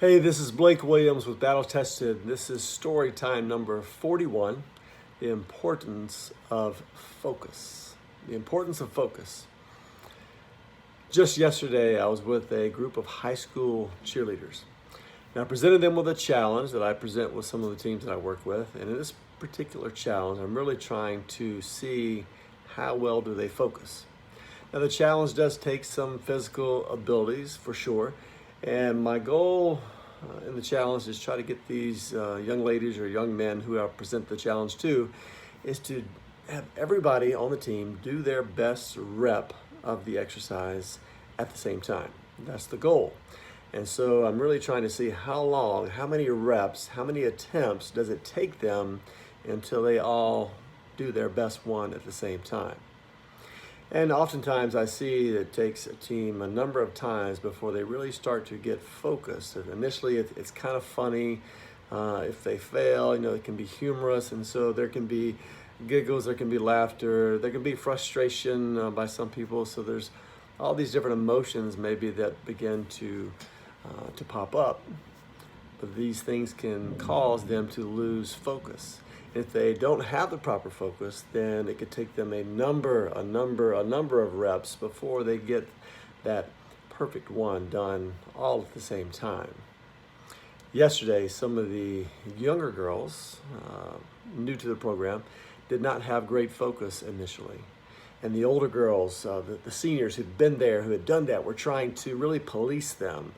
Hey, this is Blake Williams with Battle Tested. This is story time number 41, the importance of focus. The importance of focus. Just yesterday, I was with a group of high school cheerleaders. And I presented them with a challenge that I present with some of the teams that I work with. And in this particular challenge, I'm really trying to see how well do they focus. Now, the challenge does take some physical abilities for sure. And my goal in the challenge is try to get these young ladies or young men who I present the challenge to is to have everybody on the team do their best rep of the exercise at the same time. That's the goal. And so I'm really trying to see how long, how many reps, how many attempts does it take them until they all do their best one at the same time. And oftentimes I see that it takes a team a number of times before they really start to get focused. And initially it's kind of funny. If they fail, it can be humorous. And so there can be giggles, there can be laughter, there can be frustration by some people. So there's all these different emotions maybe that begin to pop up. But these things can cause them to lose focus. If they don't have the proper focus, then it could take them a number of reps before they get that perfect one done all at the same time. Yesterday, some of the younger girls, new to the program, did not have great focus initially. And the older girls, the seniors who'd been there, who had done that, were trying to really police them.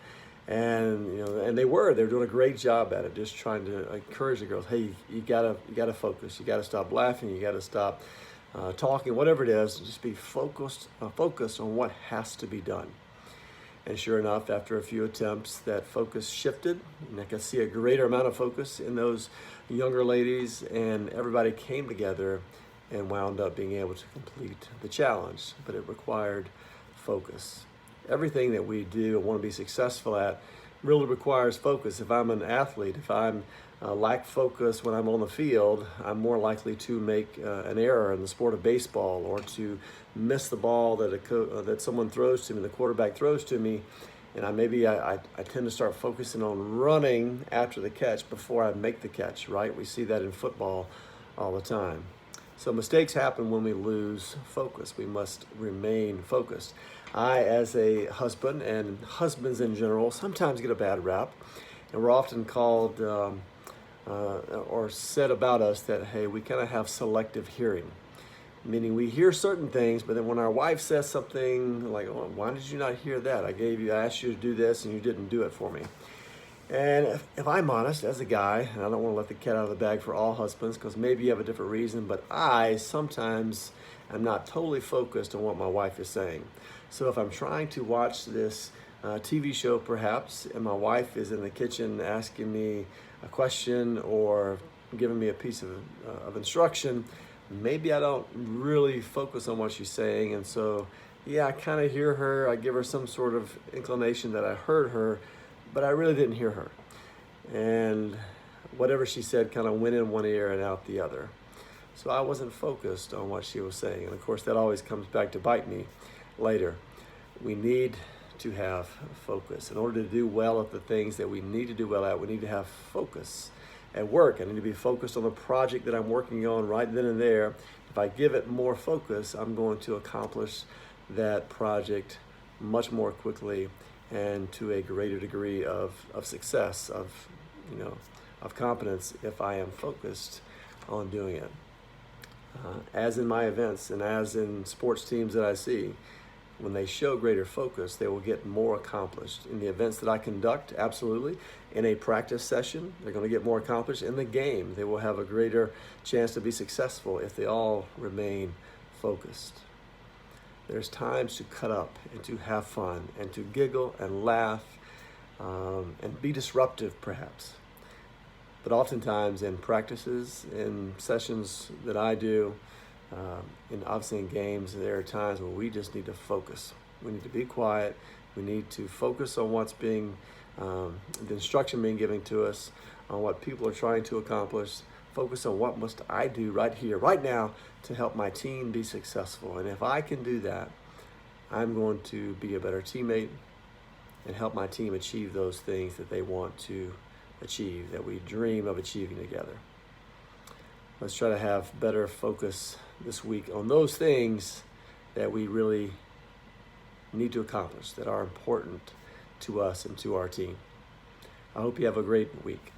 And they were doing a great job at it, just trying to encourage the girls. Hey, you gotta focus. You gotta stop laughing. You gotta stop talking. Whatever it is, just be focused on what has to be done. And sure enough, after a few attempts, that focus shifted, and I could see a greater amount of focus in those younger ladies, and everybody came together and wound up being able to complete the challenge. But it required focus. Everything that we do and want to be successful at really requires focus. If I'm an athlete, if I'm lack focus when I'm on the field, I'm more likely to make an error in the sport of baseball, or to miss the ball that someone throws to me, the quarterback throws to me, and I tend to start focusing on running after the catch before I make the catch, right? We see that in football all the time. So mistakes happen when we lose focus. We must remain focused. I, as a husband, and husbands in general, sometimes get a bad rap, and we're often called or said about us that, hey, we kind of have selective hearing, meaning we hear certain things, but then when our wife says something like, oh, why did you not hear that? I asked you to do this and you didn't do it for me. And if I'm honest, as a guy, and I don't want to let the cat out of the bag for all husbands, because maybe you have a different reason, but I sometimes am not totally focused on what my wife is saying. So if I'm trying to watch this TV show perhaps, and my wife is in the kitchen asking me a question or giving me a piece of instruction, maybe I don't really focus on what she's saying. And so, yeah, I kind of hear her. I give her some sort of inclination that I heard her, but I really didn't hear her. And whatever she said kind of went in one ear and out the other. So I wasn't focused on what she was saying. And of course, that always comes back to bite me later. We need to have focus. In order to do well at the things that we need to do well at, we need to have focus. At work, I need to be focused on the project that I'm working on right then and there. If I give it more focus, I'm going to accomplish that project much more quickly and to a greater degree of success, of competence, if I am focused on doing it. As in my events and as in sports teams that I see, when they show greater focus, they will get more accomplished. In the events that I conduct, absolutely. In a practice session, they're going to get more accomplished. In the game, they will have a greater chance to be successful if they all remain focused. There's times to cut up and to have fun and to giggle and laugh and be disruptive perhaps. But oftentimes in practices, in sessions that I do, and obviously in games, there are times where we just need to focus. We need to be quiet. We need to focus on what's being, the instruction being given to us, on what people are trying to accomplish. Focus on what must I do right here, right now, to help my team be successful. And if I can do that, I'm going to be a better teammate, and help my team achieve those things that they want to achieve, that we dream of achieving together. Let's try to have better focus this week on those things that we really need to accomplish, that are important to us and to our team. I hope you have a great week.